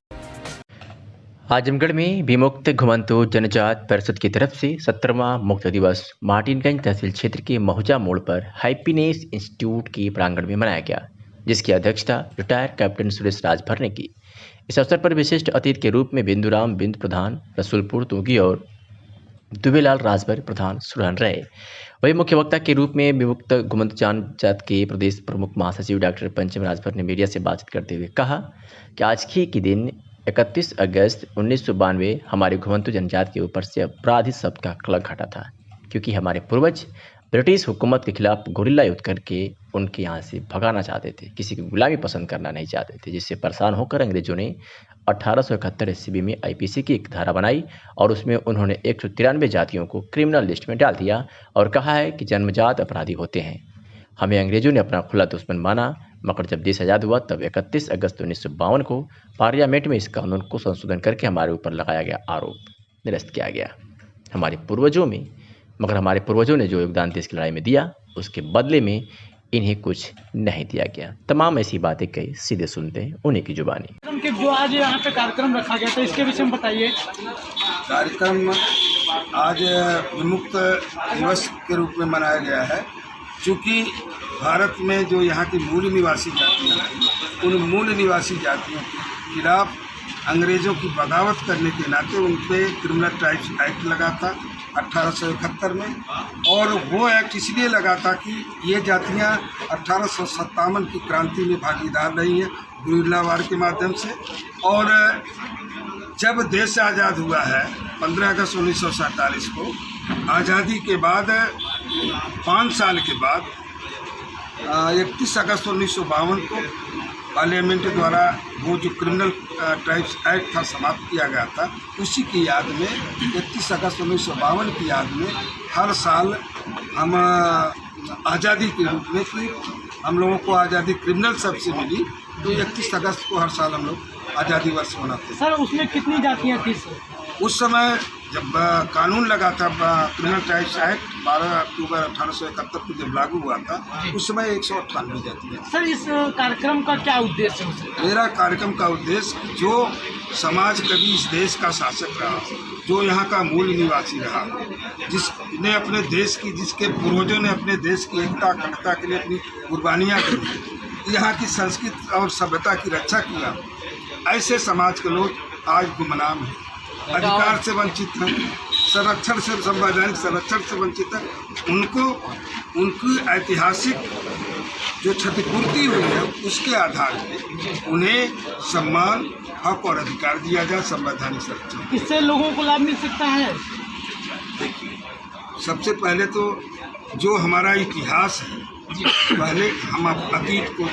आजमगढ़ में विमुक्त घुमंतु जनजात परिषद की तरफ से 17वां मुक्त दिवस मार्टिनगंज तहसील क्षेत्र के महुजा मोड़ पर हैप्पीनेस इंस्टीट्यूट के प्रांगण में मनाया गया, जिसकी अध्यक्षता रिटायर्ड कैप्टन सुरेश राजभर ने की। इस अवसर पर विशिष्ट अतिथि के रूप में बिंदुराम बिंद प्रधान रसूलपुर तोगी और दुबेलाल राजभर प्रधान सुरहन रहे। वही मुख्य वक्ता के रूप में विमुक्त घुमंतु जनजात के प्रदेश प्रमुख महासचिव डॉक्टर पंचम राजभर ने मीडिया से बातचीत करते हुए कहा कि आज ही के दिन 31 अगस्त 1992 हमारे घुमंतु जनजात के ऊपर से अपराधी शब्द का कलंक हटा था, क्योंकि हमारे पूर्वज ब्रिटिश हुकूमत के खिलाफ गुरिल्ला युद्ध करके उनके यहाँ से भगाना चाहते थे, किसी की गुलामी पसंद करना नहीं चाहते थे, जिससे परेशान होकर अंग्रेजों ने 1871 ईस्वी में आईपीसी की एक धारा बनाई और उसमें उन्होंने 193 जातियों को क्रिमिनल लिस्ट में डाल दिया और कहा है कि जन्मजात अपराधी होते हैं। हमें अंग्रेजों ने अपना खुला दुश्मन माना, मगर जब देश आज़ाद हुआ तब 31 अगस्त 1952 को पार्लियामेंट में इस कानून को संशोधन करके हमारे ऊपर लगाया गया आरोप निरस्त किया गया। हमारे पूर्वजों ने जो योगदान देश की लड़ाई में दिया, उसके बदले में इन्हें कुछ नहीं दिया गया। तमाम ऐसी बातें कही, सीधे सुनते हैं उन्हीं की जुबानी। जो आज यहाँ पे कार्यक्रम रखा गया था, इसके विषय में बताइए। कार्यक्रम आज विमुक्त दिवस के रूप में मनाया गया है, क्योंकि भारत में जो यहाँ की मूल निवासी जातियाँ हैं, उन मूल निवासी जातियों के खिलाफ अंग्रेज़ों की बगावत करने के नाते उन पर क्रिमिनल ट्राइब्स एक्ट लगा था 1871 में, और वो एक्ट इसलिए लगा था कि ये जातियाँ 1857 की क्रांति में भागीदार रही हैं गुरिल्ला वार के माध्यम से। और जब देश आज़ाद हुआ है 15 अगस्त 1947 को, आज़ादी के बाद 5 साल के बाद 31 अगस्त 1952 को पार्लियामेंट द्वारा वो जो क्रिमिनल ट्राइब्स एक्ट था समाप्त किया गया था, उसी की याद में 31 अगस्त 1952 की याद में हर साल हम आज़ादी के रूप में, कि हम लोगों को आज़ादी क्रिमिनल शब्द से मिली, तो 31 अगस्त को हर साल हम लोग आज़ादी वर्ष मनाते हैं। सर, उसमें कितनी जातियाँ थी? उस समय जब कानून लगा था क्रिमिनल ट्राइब्स एक्ट 12 अक्टूबर 1871 को जब लागू हुआ था, उस समय 198 जातियाँ। सर, इस कार्यक्रम का क्या उद्देश्य है? मेरा कार्यक्रम का उद्देश्य, जो समाज कभी इस देश का शासक रहा, जो यहाँ का मूल निवासी रहा, जिसने अपने देश की, जिसके पूर्वजों ने अपने देश की एकता अखंडता के लिए अपनी कुर्बानियाँ की, यहाँ की संस्कृति और सभ्यता की रक्षा किया, ऐसे समाज के लोग आज गुमनाम हैं, अधिकार से वंचित हैं, संरक्षण से, संवैधानिक संरक्षण से वंचित हैं। उनको उनकी ऐतिहासिक जो क्षतिपूर्ति हुई है, उसके आधार पर उन्हें सम्मान, हक और अधिकार दिया जाए, संवैधानिक संरक्षण। इससे लोगों को लाभ मिल सकता है। देखिए, सबसे पहले तो जो हमारा इतिहास है, पहले हम अतीत को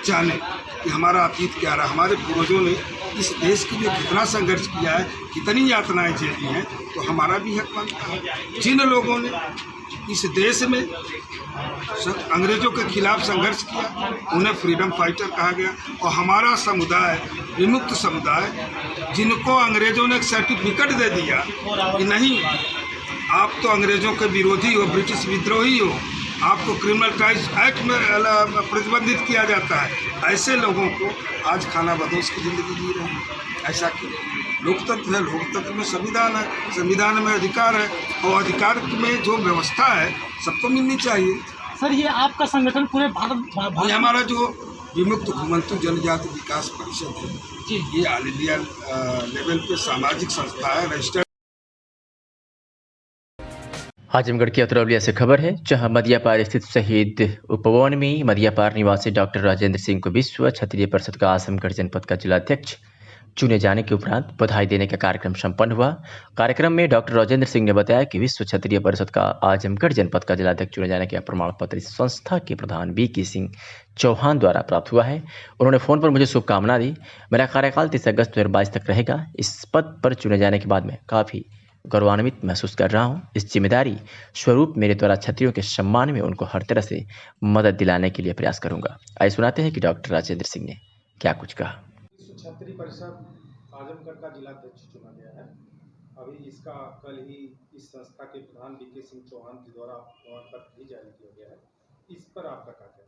जाने कि हमारा अतीत क्या रहा, हमारे पूर्वजों ने इस देश के लिए कितना संघर्ष किया है, कितनी यातनाएं झेली हैं, तो हमारा भी हक बनता है। जिन लोगों ने इस देश में अंग्रेजों के खिलाफ संघर्ष किया, उन्हें फ्रीडम फाइटर कहा गया। और हमारा समुदाय, विमुक्त समुदाय, जिनको अंग्रेजों ने एक सर्टिफिकेट दे दिया कि नहीं, आप तो अंग्रेजों के विरोधी हो, ब्रिटिश विद्रोही हो, आपको क्रिमिनल ट्राइब्स एक्ट में प्रतिबंधित किया जाता है, ऐसे लोगों को आज खाना बदोश की ज़िंदगी जी रहे हैं। ऐसा क्यों? लोकतंत्र है, लोकतंत्र में संविधान है, संविधान में अधिकार है, और अधिकार में जो व्यवस्था है सबको मिलनी चाहिए। सर, ये आपका संगठन पूरे भारत ये हमारा जो विमुक्त घुमंतु जनजाति विकास परिषद है, ये ऑल इंडिया लेवल पे सामाजिक संस्था है, रजिस्टर्ड। आजमगढ़ की अतरौलिया से खबर है, जहां मदियापार स्थित शहीद उपवन में मदियापार निवासी डॉक्टर राजेंद्र सिंह को विश्व क्षत्रिय परिषद का आजमगढ़ जनपद का जिलाध्यक्ष चुने जाने के उपरांत बधाई देने का कार्यक्रम संपन्न हुआ। कार्यक्रम में डॉक्टर राजेंद्र सिंह ने बताया कि विश्व क्षत्रिय परिषद का आजमगढ़ जनपद का जिलाध्यक्ष चुने जाने का प्रमाण पत्र इस संस्था के प्रधान BK सिंह चौहान द्वारा प्राप्त हुआ है। उन्होंने फोन पर मुझे शुभकामना दी। मेरा कार्यकाल 30 अगस्त 2022 तक रहेगा। इस पद पर चुने जाने के बाद मैं काफ़ी गौरवान्वित महसूस कर रहा हूँ। इस जिम्मेदारी स्वरूप मेरे द्वारा क्षत्रियों के सम्मान में उनको हर तरह से मदद दिलाने के लिए प्रयास करूंगा। आइए सुनाते हैं कि डॉक्टर राजेंद्र सिंह ने क्या कुछ कहा। क्षत्रिय परिषद आजमगढ़ का जिलाध्यक्ष चुना गया है। अभी इसका कल ही इस संस्था के प्रधान BK सिंह चौहान के द्वारा प्रमाण पत्र भी जारी किया गया है। इस पर आपका क्या कहना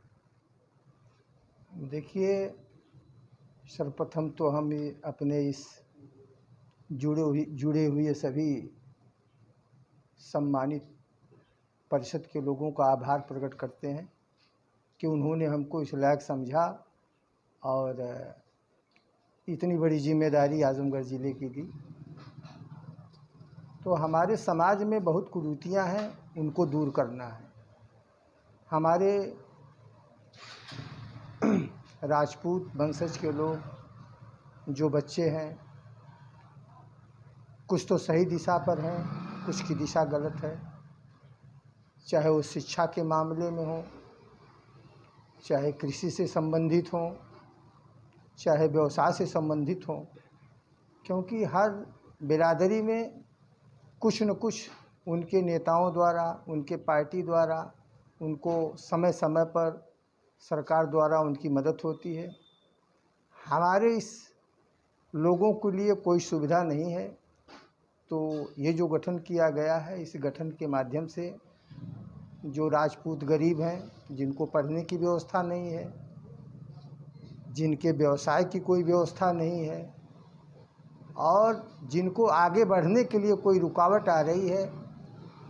है? देखिए, सर्वप्रथम तो हम अपने इस जुड़े हुए सभी सम्मानित परिषद के लोगों का आभार प्रकट करते हैं कि उन्होंने हमको इस लायक समझा और इतनी बड़ी जिम्मेदारी आजमगढ़ ज़िले की दी। तो हमारे समाज में बहुत कुरीतियां हैं, उनको दूर करना है। हमारे राजपूत वंशज के लोग जो बच्चे हैं, कुछ तो सही दिशा पर हैं, कुछ की दिशा गलत है। चाहे वो शिक्षा के मामले में हो, चाहे कृषि से संबंधित हो, चाहे व्यवसाय से संबंधित हो, क्योंकि हर बिरादरी में कुछ न कुछ उनके नेताओं द्वारा, उनके पार्टी द्वारा उनको समय समय पर सरकार द्वारा उनकी मदद होती है। हमारे इस लोगों के लिए कोई सुविधा नहीं है, तो ये जो गठन किया गया है, इस गठन के माध्यम से जो राजपूत गरीब हैं, जिनको पढ़ने की व्यवस्था नहीं है, जिनके व्यवसाय की कोई व्यवस्था नहीं है और जिनको आगे बढ़ने के लिए कोई रुकावट आ रही है,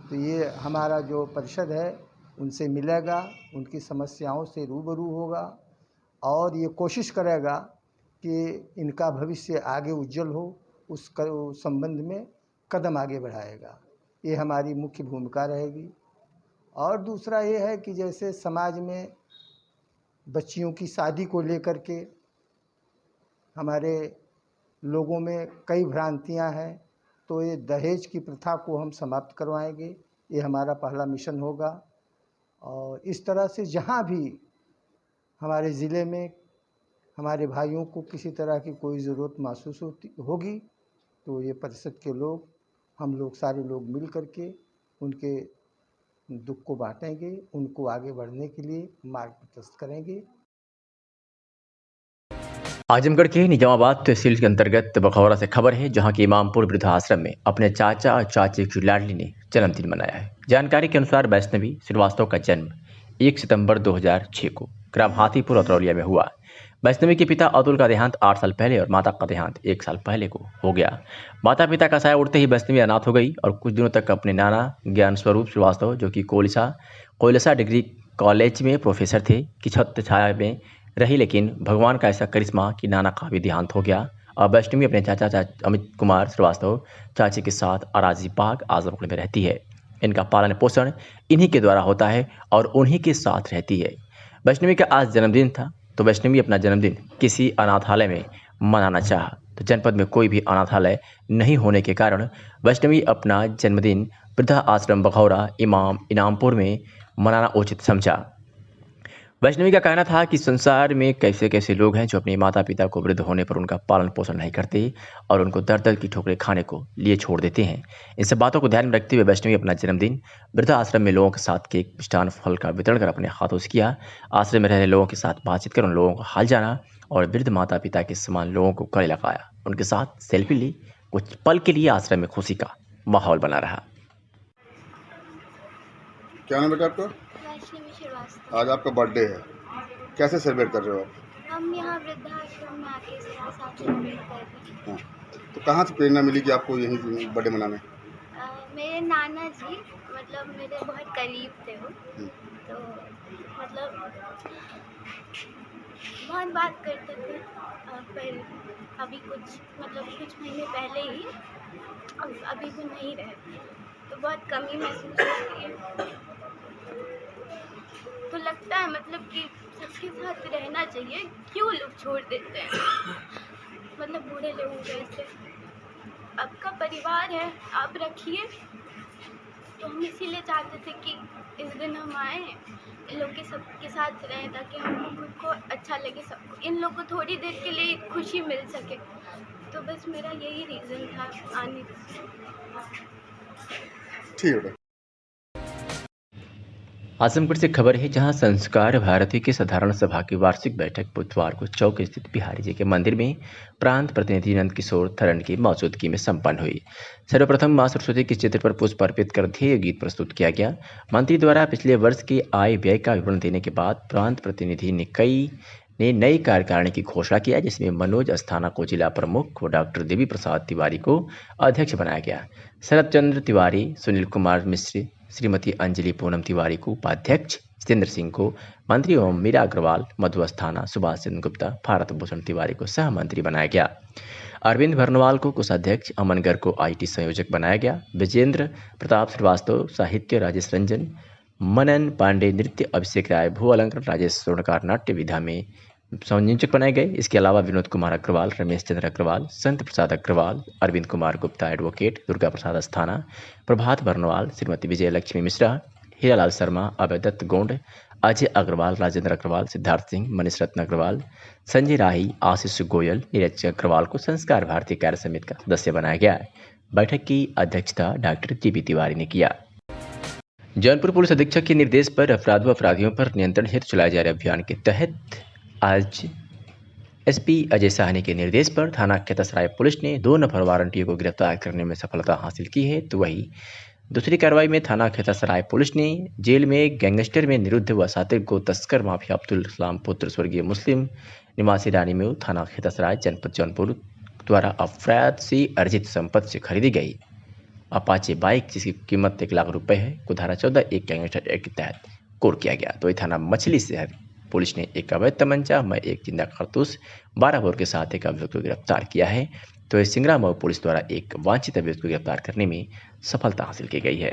तो ये हमारा जो परिषद है उनसे मिलेगा, उनकी समस्याओं से रूबरू होगा और ये कोशिश करेगा कि इनका भविष्य आगे उज्जवल हो, उस संबंध में कदम आगे बढ़ाएगा। ये हमारी मुख्य भूमिका रहेगी। और दूसरा ये है कि जैसे समाज में बच्चियों की शादी को लेकर के हमारे लोगों में कई भ्रांतियां हैं, तो ये दहेज की प्रथा को हम समाप्त करवाएंगे। ये हमारा पहला मिशन होगा। और इस तरह से जहाँ भी हमारे ज़िले में हमारे भाइयों को किसी तरह की कोई ज़रूरत महसूस होगी, तो ये परिषद के लोग, हम लोग सारे लोग मिल कर के उनके दुख को बांटेंगे, उनको आगे बढ़ने के लिए मार्ग प्रशस्त करेंगे। आजमगढ़ के निजामाबाद तहसील के अंतर्गत बखौरा से खबर है, जहां के इमामपुर वृद्धाश्रम में अपने चाचा और चाची की लाडली ने जन्मदिन मनाया है। जानकारी के अनुसार वैष्णवी श्रीवास्तव का जन्म 1 सितंबर 2006 को ग्राम हाथीपुर अतरौलिया में हुआ। वैष्णवी के पिता अतुल का देहांत 8 साल पहले और माता का देहांत 1 साल पहले को हो गया। माता पिता का साया उड़ते ही वैष्णवी अनाथ हो गई और कुछ दिनों तक अपने नाना ज्ञान स्वरूप श्रीवास्तव, जो कि कोयलसा डिग्री कॉलेज में प्रोफेसर थे, की छत्र छाया में रही। लेकिन भगवान का ऐसा करिश्मा कि नाना का भी देहांत हो गया और वैष्णवी अपने चाचा अमित कुमार श्रीवास्तव चाची के साथ अराजी बाग आजमगढ़ में रहती है। इनका पालन पोषण इन्हीं के द्वारा होता है और उन्हीं के साथ रहती है। वैष्णवी का आज जन्मदिन था, तो वैष्णवी अपना जन्मदिन किसी अनाथालय में मनाना चाहा, तो जनपद में कोई भी अनाथालय नहीं होने के कारण वैष्णवी अपना जन्मदिन वृद्धा आश्रम बखौरा इनामपुर में मनाना उचित समझा। वैष्णवी का कहना था कि संसार में कैसे कैसे लोग हैं जो अपने माता पिता को वृद्ध होने पर उनका पालन पोषण नहीं करते और उनको दर दर की ठोकरें खाने को लिए छोड़ देते हैं। इन सब बातों को ध्यान में रखते हुए वैष्णवी अपना जन्मदिन वृद्धा आश्रम में लोगों के साथ केक, मिष्ठान, फल का वितरण कर अपने हाथों से किया। आश्रम में रहने लोगों के साथ बातचीत कर उन लोगों को हाल जाना और वृद्ध माता पिता के समान लोगों को गले लगाया, उनके साथ सेल्फी ली। कुछ पल के लिए आश्रम में खुशी का माहौल बना रहा। क्या नाम बेटा आपका? वैष्णवी श्रीवास्तव। आज आपका बर्थडे है, कैसे सेलिब्रेट कर रहे हो आप? हम यहाँ वृद्धाश्रम में आके इसके साथ सेलिब्रेट कर रहे हैं। तो कहाँ से प्रेरणा मिली कि आपको यहीं बर्थडे मनाना? मेरे नाना जी मतलब मेरे बहुत करीब थे वो, तो मतलब बहुत बात करते थे। फिर अभी कुछ महीने पहले ही, अभी तो नहीं रहे, तो बहुत कमी महसूस होती है। तो लगता है मतलब कि सबके साथ रहना चाहिए, क्यों लोग छोड़ देते हैं। मतलब बूढ़े लोगों के ऐसे आपका परिवार है, आप रखिए। तो हम इसीलिए चाहते थे कि इस दिन हम आए, इन लोग के सबके साथ रहें, ताकि हमको खुद को अच्छा लगे, सबको इन लोग को थोड़ी देर के लिए खुशी मिल सके। तो बस मेरा यही रीज़न था आने का। ठीक है। आजमगढ़ से खबर है, जहां संस्कार भारती की साधारण सभा की वार्षिक बैठक बुधवार को चौक स्थित बिहारी जी के मंदिर में प्रांत प्रतिनिधि नंद किशोर थरन की मौजूदगी में संपन्न हुई। सर्वप्रथम मां सरस्वती के चित्र पर पुष्प अर्पित कर ध्येय गीत प्रस्तुत किया गया। मंत्री द्वारा पिछले वर्ष के आय व्यय का विवरण देने के बाद प्रांत प्रतिनिधि ने नई कार्यकारिणी की घोषणा किया, जिसमें मनोज अस्थाना को जिला प्रमुख व डॉक्टर देवी प्रसाद तिवारी को अध्यक्ष बनाया गया। शरद चंद्र तिवारी, सुनील कुमार मिश्र, श्रीमती अंजलि पूनम तिवारी को उपाध्यक्ष, जितेंद्र सिंह को मंत्री एवं मीरा अग्रवाल, मधु अस्थाना, सुभाष चंद्र गुप्ता, भारत भूषण तिवारी को सह मंत्री बनाया गया। अरविंद भरनवाल को कोषाध्यक्ष, अमन गर्ग को IT संयोजक बनाया गया। विजेंद्र प्रताप श्रीवास्तव साहित्य, राजेश रंजन, मनन पांडे नृत्य, अभिषेक राय भू अलंकरण, राजेश स्वर्णकार नाट्य विधा में संयोजक बनाए गए। इसके अलावा विनोद कुमार अग्रवाल, रमेश चंद्र अग्रवाल, संत प्रसाद अग्रवाल, अरविंद कुमार गुप्ता एडवोकेट, दुर्गा प्रसाद अस्थाना, प्रभात बर्नवाल, श्रीमती विजय लक्ष्मी मिश्रा, हीरालाल शर्मा, अभय दत्त गोंड, अजय अग्रवाल, राजेंद्र अग्रवाल, सिद्धार्थ सिंह, मनीष रत्न अग्रवाल, संजय राही, आशीष गोयल, नीरज अग्रवाल को संस्कार भारती कार्य समिति का सदस्य बनाया गया है। बैठक की अध्यक्षता डॉक्टर TB तिवारी ने किया। जौनपुर पुलिस अधीक्षक के निर्देश पर अपराधियों पर नियंत्रण हेतु चलाए जा रहे अभियान के तहत आज SP अजय साहनी के निर्देश पर थाना खेतसराय पुलिस ने 2 नफर वारंटियों को गिरफ्तार करने में सफलता हासिल की है। तो वहीं दूसरी कार्रवाई में थाना खेतसराय पुलिस ने जेल में गैंगस्टर में निरुद्ध व सातिर को तस्कर माफिया अब्दुल इस्लाम पुत्र स्वर्गीय मुस्लिम निवासी रानीमेव थाना खेतसराय जनपद जौनपुर द्वारा अफराद से अर्जित संपत्ति से खरीदी गई अपाचे बाइक, जिसकी कीमत 1 लाख रुपए है, को धारा 14 एक गैंगस्टर एक्ट के तहत कोर्ट किया गया। तो थाना मछली शहर पुलिस ने एक अवैध तमंचा में एक जिंदा कारतूस 12 बोर के साथ एक अभियुक्त को गिरफ्तार किया है। तो सिंगरा मऊ पुलिस द्वारा एक वांछित अभियुक्त को गिरफ्तार करने में सफलता हासिल की गई है।